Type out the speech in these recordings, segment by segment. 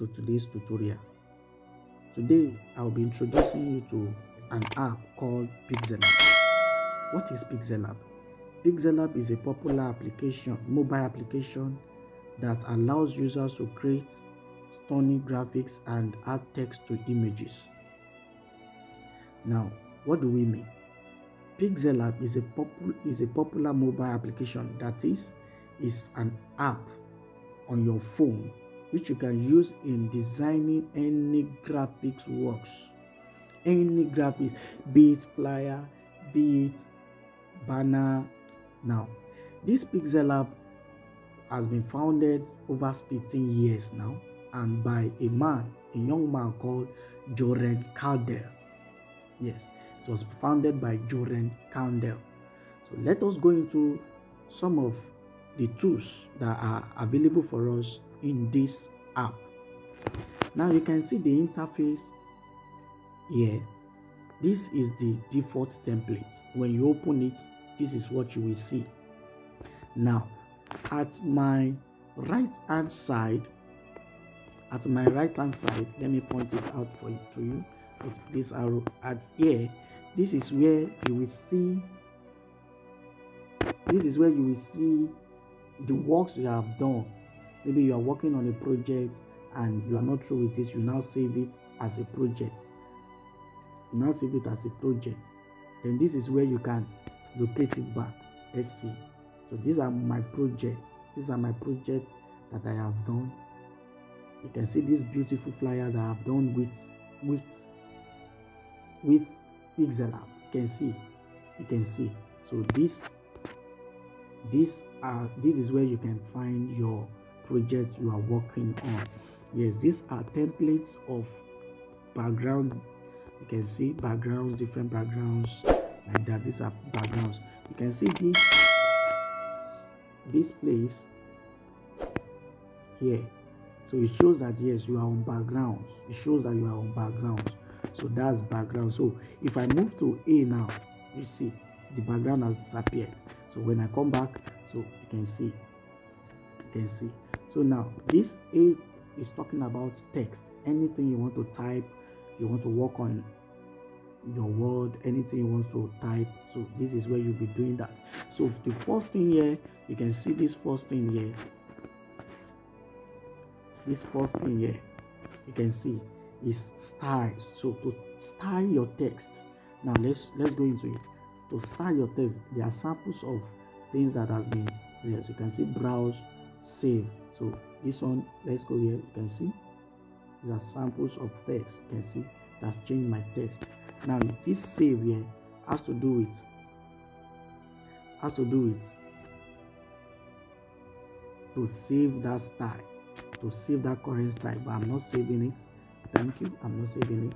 to today's tutorial. Today I'll be introducing you to an app called pixellab. What is pixellab? Pixellab is a popular application, mobile application that allows users to create stunning graphics and add text to images. Now, what do we mean? Pixellab is a popular mobile application, that is an app on your phone which you can use in designing any graphics works, any graphics, be it flyer, be it banner. Now, this pixellab has been founded over 15 years now, and by a young man called Joren Caldell. Yes, it was founded by Joren Caldell. So let us go into some of the tools that are available for us in this app. Now you can see the interface here. This is the default template. When you open it, this is what you will see. Now, at my right hand side, let me point it out to you with this arrow. At here, this is where you will see the works you have done. Maybe you are working on a project and you are not through with it, you now save it as a project. Then this is where you can locate it back. Let's see. So these are my projects. That I have done. You can see these beautiful flyers I have done with pixellab. You can see. So this is where you can find your project you are working on. Yes, these are templates of background. You can see backgrounds, different backgrounds like that. These are backgrounds. You can see this place here. So it shows that yes, you are on backgrounds. So that's background. So if I move to A now, you see the background has disappeared. So when I come back, so you can see. So now this A is talking about text. Anything you want to type, you want to work on your word, anything you want to type. So this is where you'll be doing that. So the first thing here, you can see this first thing here. You can see is styles. So to style your text, now let's go into it. To style your text, there are samples of things that has been there. So you can see browse, save. So this one, let's go here. You can see these are samples of text. You can see that's changed my text. Now this save here has to do with to save that style, to save that current style, but I'm not saving it. Thank you, I'm not saving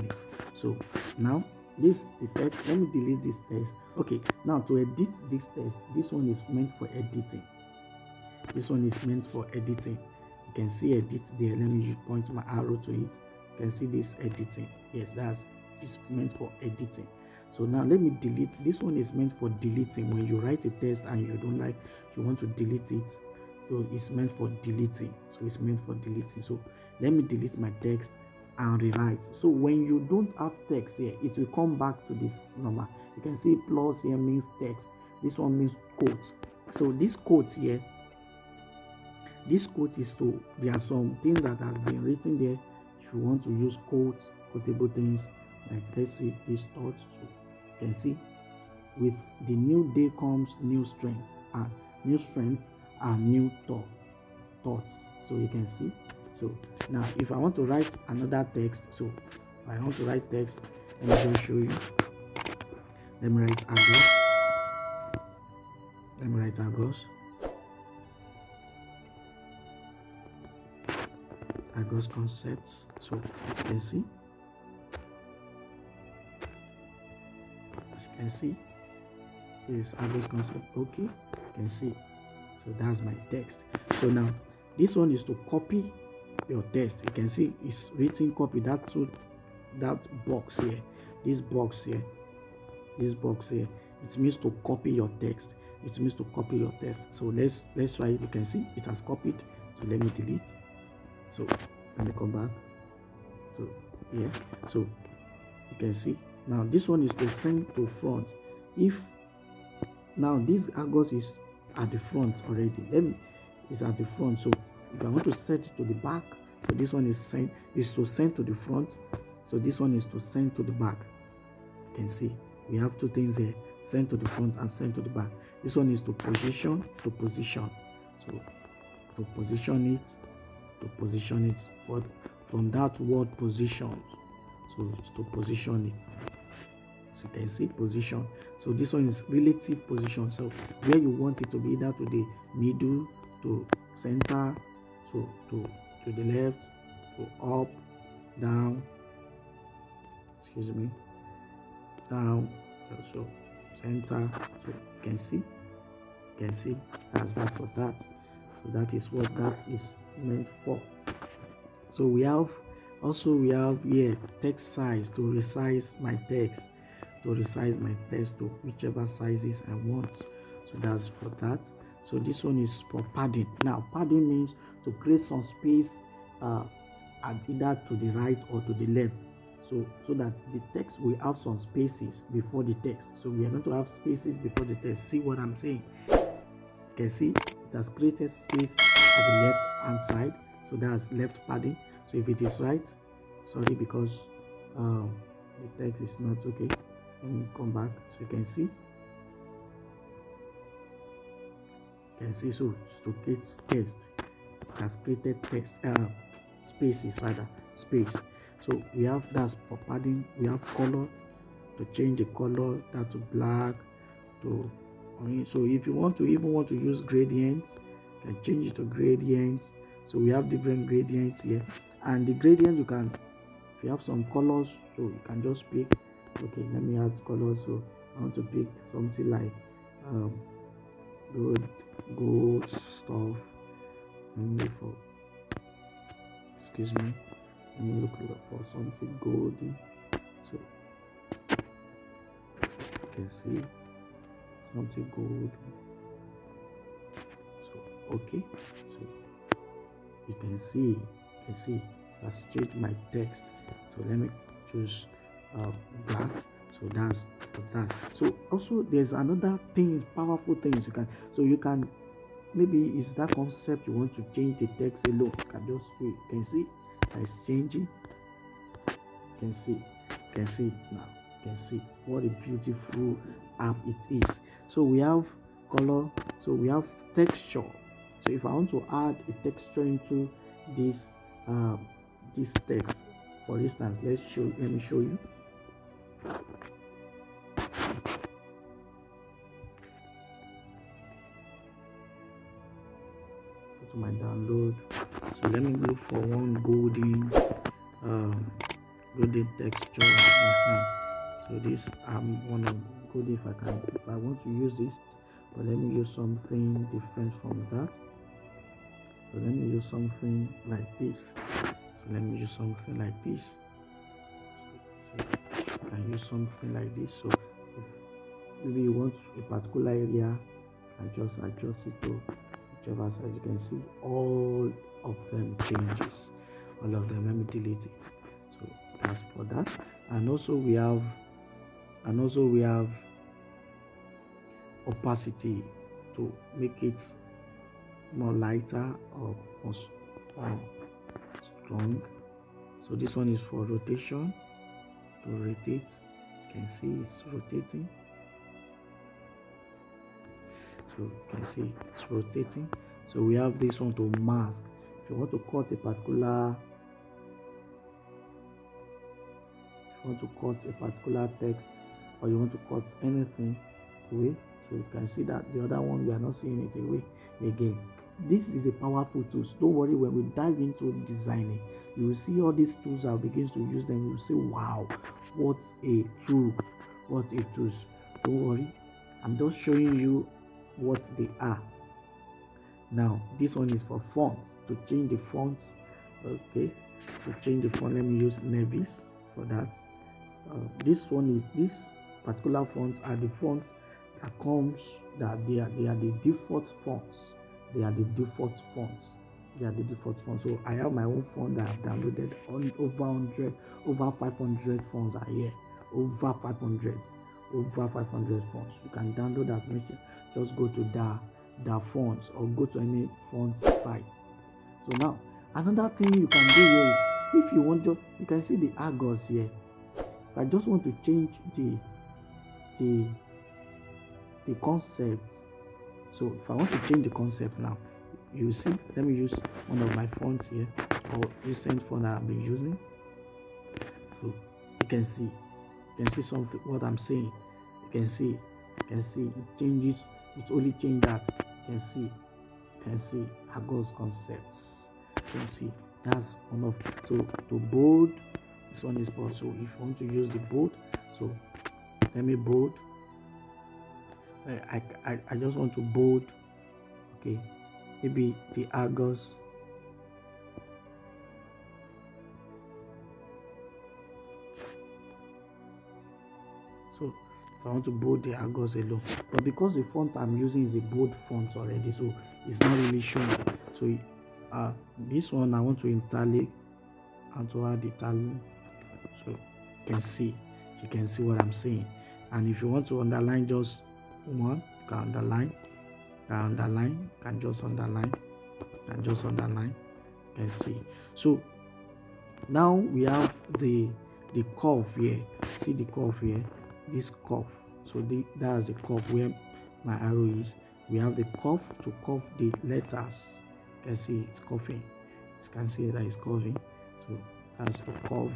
it. So now the text, let me delete this text. Okay, now to edit this text, this one is meant for editing. You can see edit there. Let me just point my arrow to it. You can see this editing. Yes, it's meant for editing. So now let me delete. This one is meant for deleting. When you write a text and you don't like, you want to delete it, so it's meant for deleting. So let me delete my text and rewrite. So when you don't have text here, it will come back to this number. You can see plus here means text. This one means quotes. So this quotes here, this quote is to, there are some things that has been written there. If you want to use quotes, quotable things, like let's see this thoughts. So you can see, with the new day comes new strength, and new thoughts. So you can see. So now if I want to write another text, so if I want to write text, let me just show you. Let me write Argos concepts. So you can see. As you can see, this Argos concept. Okay, you can see. So that's my text. So now this one is to copy your text. You can see it's written copy. That box here, this box here, it means to copy your text. So let's try it. You can see it has copied. So let me delete. So let me come back to here. So you can see now this one is to send to front. If now this Argos is at the front already, then it's at the front. So if I want to set it to the back, so this one is to send to the front, so this one is to send to the back. You can see we have two things here, send to the front and send to the back. This one is to position, so to position it for from that word position, so to position it. So you can see position. So this one is relative position, so where you want it to be, either to the middle, to center, so to the left, to up, down, excuse me, down, so center. So you can see that's that for that. So that is what that is meant for. So we have here text size, to resize my text, to whichever sizes I want. So that's for that. So this one is for padding. Now padding means to create some space either to the right or to the left, so that the text will have some spaces before the text. So we are going to have spaces before the text. See what I'm saying? You can see it has created space at the left hand side, so that's left padding. So if it is right, sorry, because the text is not okay, let me come back. So you can see so to create text, it has created text space. So we have, that's for padding. We have color, to change the color that to black, to so if you want to use gradients, you can change it to gradients. So we have different gradients here, and the gradients, you can, if you have some colors, so you can just pick, okay, let me add colors. So I want to pick something like gold stuff. Excuse me, let me look for something golden. So you can see something golden. So okay, so you can see it has changed my text. So let me choose black. So that's that. So also there's another thing, powerful things you can maybe it's that concept you want to change the text alone. You can just wait. You can see it's changing. You can see it now. You can see what a beautiful app it is. So we have color, so we have texture. So if I want to add a texture into this text, for instance, let me show you. Go to my download. So let me look for one golden texture. So this I'm one of good if I want to use this, but let me use something different from that. So let me use something like this. So let me use something like this. So I can use something like this. So if maybe you want a particular area, I just adjust it to whichever side. You can see all of them changes. All of them. Let me delete it. So that's for that. And also we have opacity, to make it more lighter or more strong. So this one is for rotation, to rotate. You can see it's rotating. So you can see it's rotating. So we have this one to mask. If you want to cut a particular text, or you want to cut anything away, so you can see that the other one we are not seeing it away again. This is a powerful tool. Don't worry, when we dive into designing, you will see all these tools. I'll begin to use them. You will say, wow, what a tool, don't worry, I'm just showing you what they are. Now this one is for fonts, to change the fonts. Okay, to change the font, let me use Nevis for that. This particular fonts are the fonts that they are the default fonts. They are the default fonts. They are the default fonts. So I have my own font that I've downloaded. On over 500 fonts are here. Over 500 fonts. You can download as much. Just go to the fonts or go to any font site. So now another thing you can do here is, if you want to, you can see the Argos here. I just want to change the concept. So if I want to change the concept now, you see, let me use one of my fonts here, or recent font that I've been using. So you can see something what I'm saying. You can see it changes. It only change that. You can see Argos concepts. You can see that's one of. So to bold, this one is bold. So if you want to use the bold, so let me bold. I just want to bold. Okay, maybe the Argos. So if I want to bold the Argos alone, but because the font I'm using is a bold font already, so it's not really showing. So this one I want to italic and to add italic, so you can see what I'm saying. And if you want to underline just one, you can underline, can just underline, you can see. So now we have the curve here. See the curve here, this curve. So that's the curve where my arrow is. We have the curve to curve the letters. You can see it's curving. You can see that it's curving. So that's to curve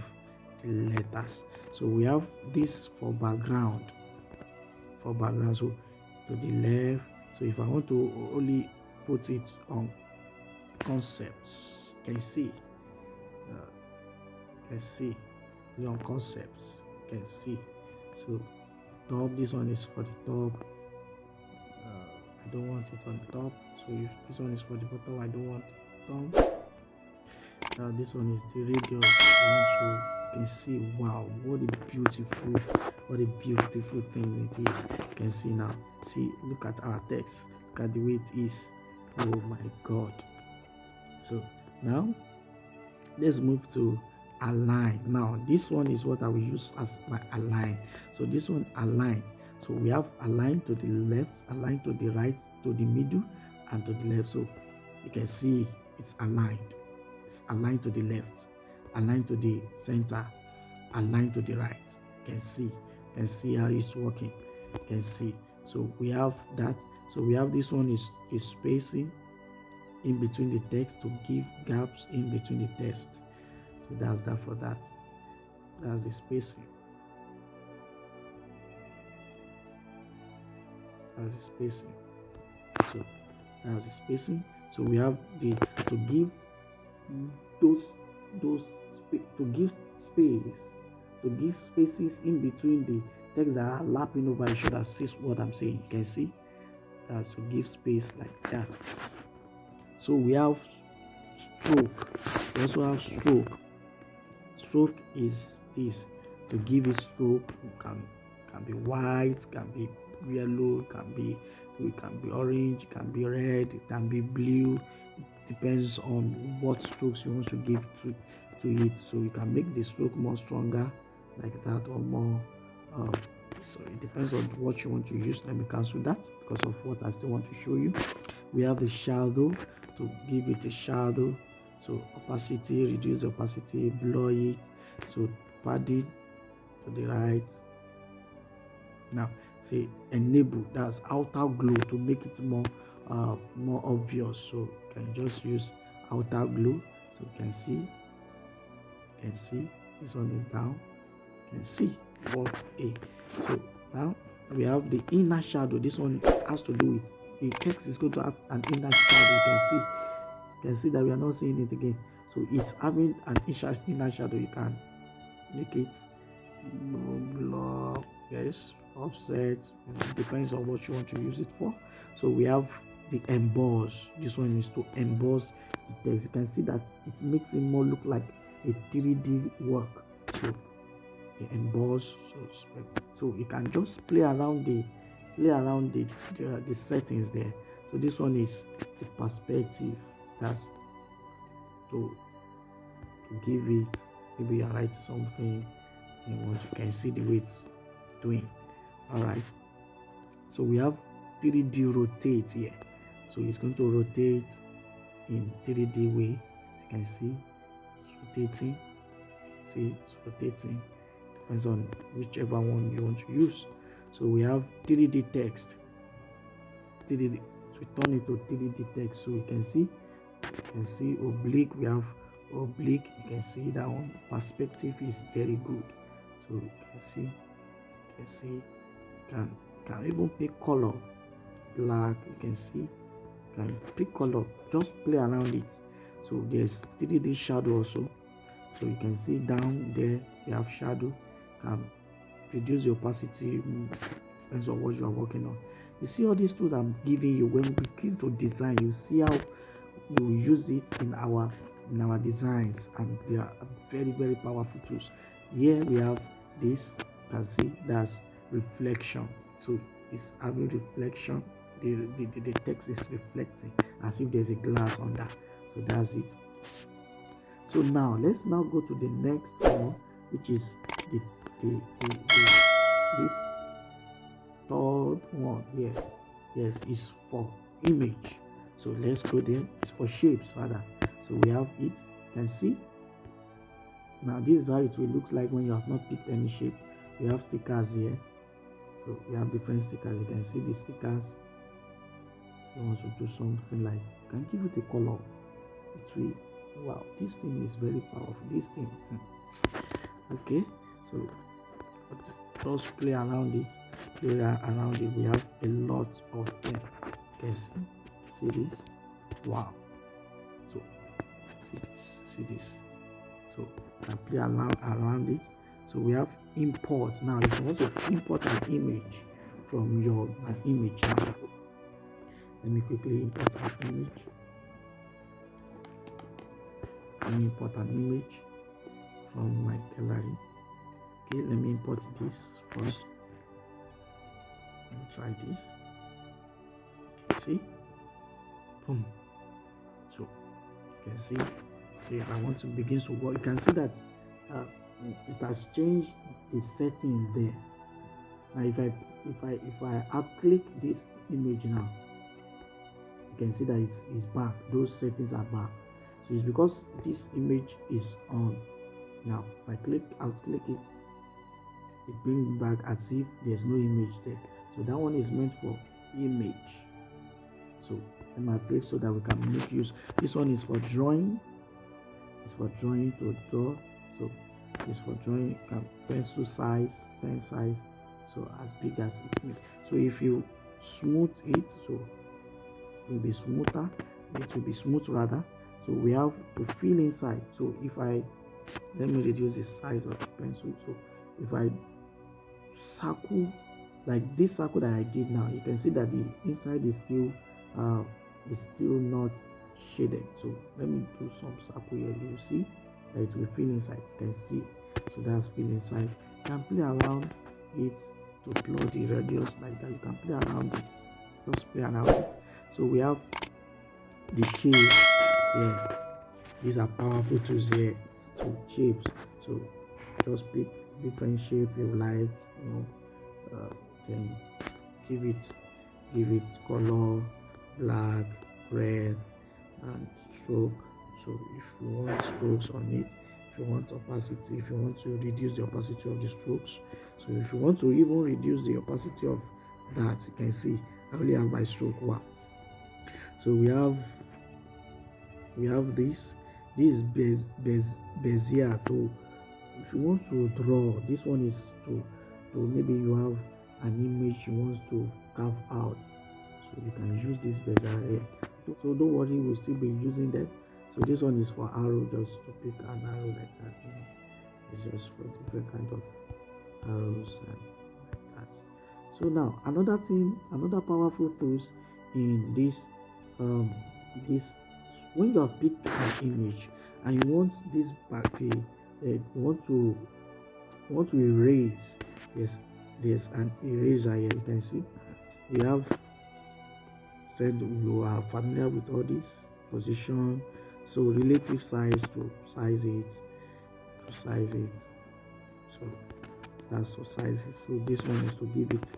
the letters. So we have this for background. So to the left. So if I want to only put it on concepts, you can see. On concepts, you can see. So top, this one is for the top. I don't want it on top. So if this one is for the bottom, I don't want it top. This one is the radius. So you can see, wow, what a beautiful thing it is. You can see now. See, look at our text. Look at the way it is. Oh my God. So now let's move to align. Now this one is what I will use as my align. So this one align. So we have align to the left, align to the right, to the middle, and to the left. So you can see it's aligned. It's aligned to the left, aligned to the center, aligned to the right. You can see how it's working. You can see. So we have that. So we have this one is spacing in between the text to give gaps in between the text. So that's that for that. That's the spacing. That's the spacing. So that's the spacing. So we have the to give spaces in between the text that are lapping over each other. See what I'm saying? You can see. That's to give space like that. So we have stroke. We also have stroke. Stroke is this to give a stroke. Can be white, can be yellow, can be orange, can be red, it can be blue. It depends on what strokes you want to give to it. So you can make the stroke more stronger like that, or more so it depends on what you want to use. Let me cancel that because of what I still want to show you. We have the shadow to give it a shadow. So opacity, reduce opacity, blur it. So padding to the right. Now say enable, that's outer glow to make it more obvious. So you can just use outer glow. So you can see this one is down. You can see what a. So now we have the inner shadow. This one has to do with the text is going to have an inner shadow. You can see that we are not seeing it again. So it's having an inner shadow. You can make it blur, yes, offset. It depends on what you want to use it for. So we have the emboss. This one is to emboss the text. You can see that it makes it more look like a 3D work. So the emboss. So you can just play around the settings there. So this one is the perspective. That's to give it, maybe you write something you want, you can see the way it's doing. All right, so we have 3D rotate here, so it's going to rotate in 3D way. As you can see, it's rotating. See, it's rotating, depends on whichever one you want to use. So we have 3D text, 3D, so we turn it to 3D text. So you can see oblique, we have oblique, you can see that one. Perspective is very good, so you can see can even pick color, black, you can see, can pick color, just play around it. So there's 3D shadow also, so you can see down there you have shadow, can reduce the opacity, depends on what you are working on. You see all these tools I'm giving you, when we begin to design, you see how we will use it in our designs, and they are very, very powerful tools. Here we have this, you can see that's reflection, so it's having reflection, the text is reflecting as if there's a glass on that. So that's it. So now let's now go to the next one, which is this third one here. Yes, it's for image. So let's go there. It's for shapes rather. So we have it. You can see now this is how it will look like when you have not picked any shape. We have stickers here, so we have different stickers. You can see the stickers. You want to do something like, you can give it a color. It will, wow, this thing is very powerful, this thing. Okay, so just play around it, we have a lot of them. You can see this, wow. So see this, so you can play around it. So we have import. Now if you want to import an image from an image now, let me quickly import an image. Let me import an image from my gallery. Okay, let me import this first. Let me try this. You can see, boom. So you can see. So if I want to begin to work, you can see that it has changed the settings there. Now if I click this image now, you can see that it's back. Those settings are back. So it's because this image is on. Now if I click it, it brings back as if there's no image there. So that one is meant for image. So let me click so that we can make use. This one is for drawing. It's for drawing, to draw. So it's for drawing, pencil size, pen size, so as big as it's made. So if you smooth it, so it will be smoother. It will be smooth rather. So we have to fill inside. So if let me reduce the size of the pencil. So if I circle like this circle that I did now, you can see that the inside is still not shaded. So let me do some circle here. You see that it will fill inside. You can see, so that's fill inside. You can play around it to plot the radius like that. You can play around it, just play around it. So we have the shapes here. These are powerful tools here. So shapes, so just pick different shape you like, then give it color, black, red, and stroke. So if you want strokes on it, if you want opacity, if you want to reduce the opacity of the strokes, so if you want to even reduce the opacity of that, you can see I only have my stroke. Wow. So we have this Bezier tool. If you want to draw, this one is to maybe you have an image you want to carve out, so you can use this Bezier here. So don't worry, we'll still be using that. So this one is for arrow, just to pick an arrow like that. It's just for different kind of arrows and like that. So now another powerful tools in this when you have picked an image and you want this you want to erase, there's an eraser here. You can see we have said you are familiar with all this: position, So relative size to size it, so that's to size it. So this one is to give it.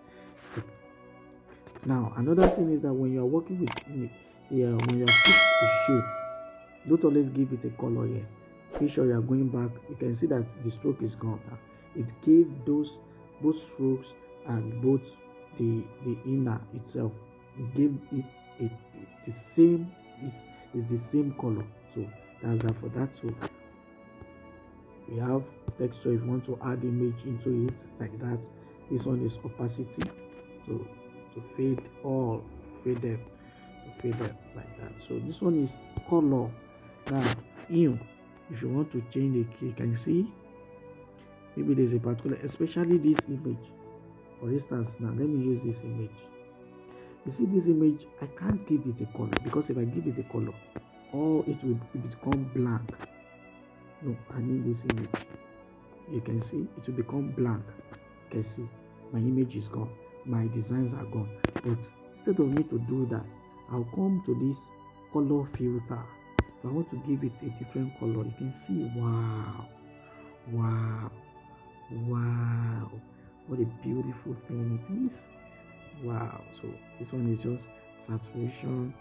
Now another thing is that when you are working with image, when you are fixed a shape, don't always give it a color here. Make sure you are going back. You can see that the stroke is gone now. It gave those both strokes and both the inner itself, gave it the same, is the same color. So that's that for that. So we have texture. If you want to add image into it like that, this one is opacity. So to fade them like that. So this one is color. Now hue, if you want to change it, you can see maybe there's a particular, especially this image. For instance, now let me use this image. You see this image, I can't give it a color, because if I give it a color, it will become blank. No, I need this image. You can see it will become blank. You can see my image is gone, my designs are gone. But instead of me to do that, I'll come to this color filter. If I want to give it a different color, you can see, wow, what a beautiful thing it is. Wow. So this one is just saturation.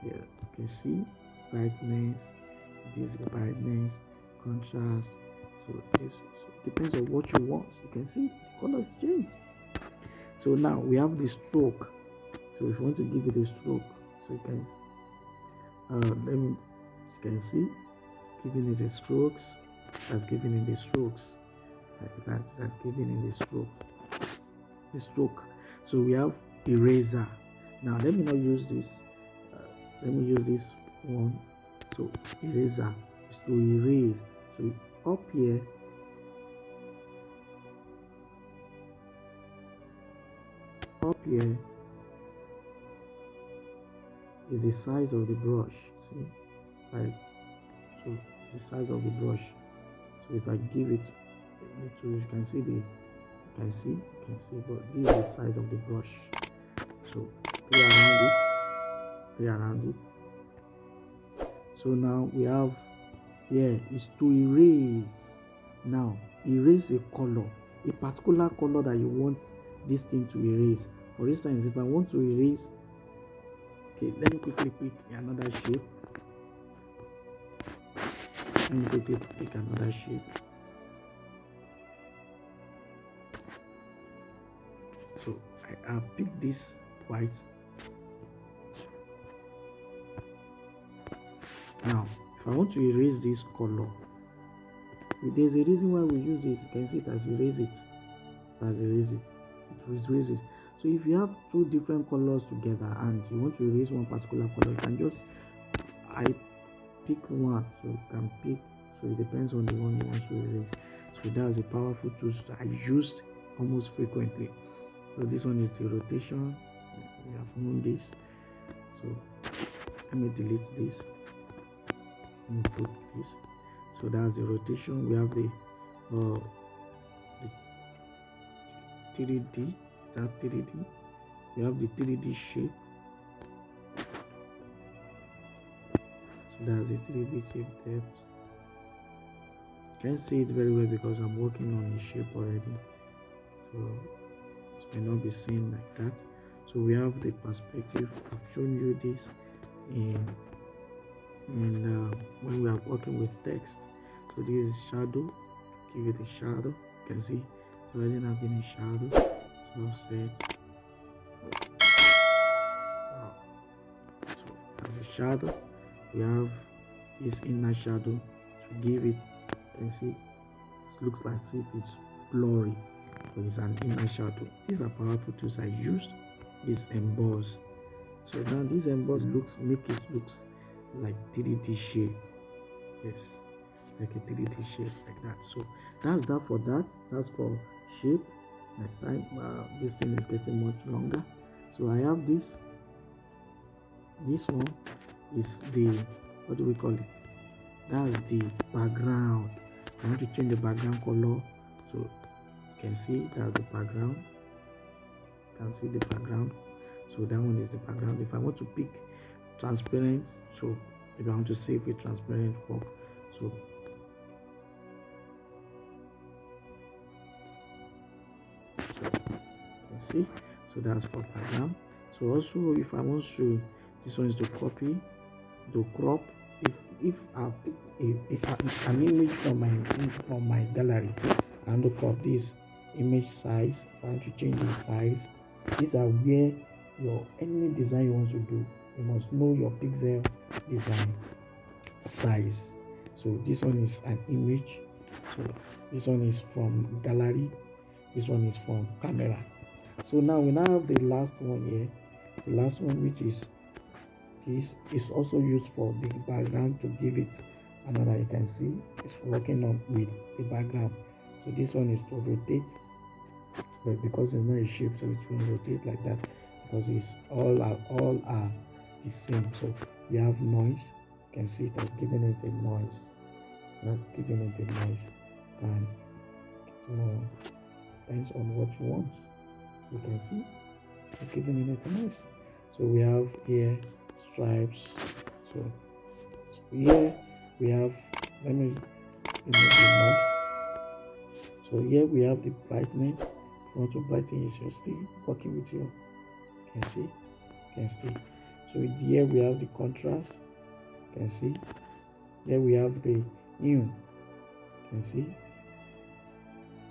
Here you can see brightness, this brightness, contrast. So this depends on what you want. You can see the colors change. So now we have the stroke. So if you want to give it a stroke, so you can see it's giving it the strokes. That's giving it the strokes. That's giving it the strokes. The stroke. So we have eraser. Now let me not use this. Let me use this one. So eraser is to erase. So up here, is the size of the brush. See, right? So it's the size of the brush. So if I give it, you can see but this is the size of the brush. So play around it. So now we have here is to erase. Now erase a color, a particular color that you want this thing to erase. For instance, if I want to erase, okay, let me quickly pick another shape. So I picked this white. Now if I want to erase this color, there's a reason why we use it. You can see it as erase it. It erases. So if you have two different colors together and you want to erase one particular color, you can just pick one. So you can pick, so it depends on the one you want to erase. So that's a powerful tool that I used almost frequently. So this one is the rotation. We have known this. So let me delete this and put this. So that's the rotation. We have the 3D. Is that 3D? We have the 3D shape. So that's the 3D shape depth. You can see it very well because I'm working on the shape already. So it may not be seen like that. So we have the perspective. I've shown you this when we are working with text. So this is shadow. Give it a shadow. You can see it's already not been a shadow. So set. So as a shadow, we have this inner shadow to give it. You can see it looks like if it's blurry. So it's an inner shadow. These are powerful tools I used. This emboss. So now this emboss make it looks like 3D shape. Yes, like a 3D shape like that. So that's that for that. That's for shape. Next time, this thing is getting much longer. So I have this. This one is the, what do we call it? That's the background. I want to change the background color. So you can see that's the background. You can see the background. So that one is the background. If I want to pick transparent, so if I want to save with transparent work. So you can see, so that's for background. So also, if I want to, this one is to copy, to crop. If I pick an image from my gallery, I want to crop this image size. If I want to change the size, these are where your any design you want to do, you must know your pixel design size. So this one is an image. So this one is from gallery. This one is from camera. So now we now have the last one here. The last one, which is this, is also used for the background to give it another. You can see it's working on with the background. So this one is to rotate, but because it's not a shape, so it will rotate like that because it's all are the same. So we have noise. You can see it has given it a noise. It's not giving it a noise, and it's more depends on what you want. You can see it's giving it a noise. So we have here stripes. So here we have, let me remove the noise. So here we have the brightness. If you want to brighten it, you're still working with you can see, you can see. So here we have the contrast. You can see. Here we have the hue. You can see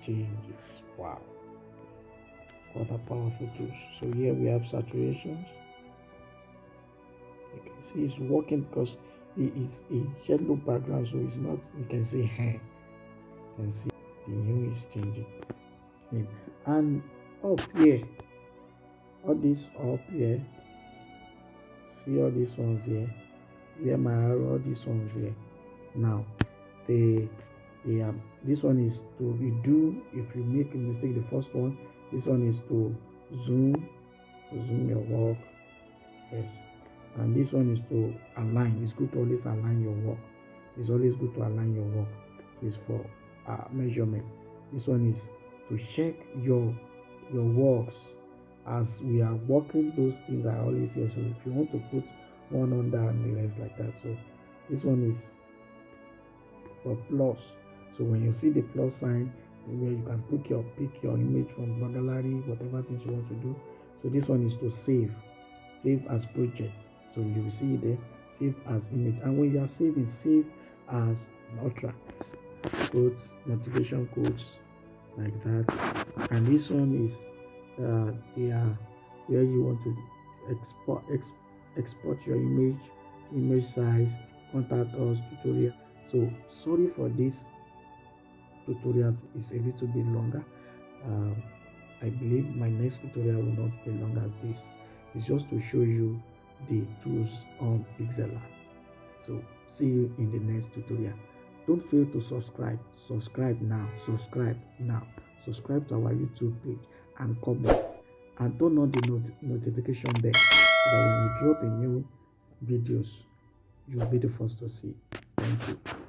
changes. Wow, what a powerful tools. So here we have saturations. You can see it's working because it is a yellow background, so it's not, you can see hair. You can see the hue is changing. And up here, all this up here, see all these ones here, where my arrow, all these ones here. Now this one is to redo. If you make a mistake, the first one, this one is to zoom your work. Yes. And this one is to align. It's good to always align your work. It's always good to align your work. It's for measurement. This one is to check your works as we are working. Those things are always here. So if you want to put one under and the rest like that, so this one is for plus. So when you see the plus sign, where you can pick your image from gallery, whatever things you want to do. So this one is to save as project. So you will see there, save as image. And when you are saving, save as utterance codes, notification codes, like that. And this one is where you want to export your image size, contact us, tutorial. So sorry for this tutorial is a little bit longer. I believe my next tutorial will not be long as this. It's just to show you the tools on pixellab. So see you in the next tutorial. Don't fail to subscribe now, subscribe to our YouTube page and comment, and turn on the notification bell so that when we drop a new videos, you'll be the first to see. Thank you.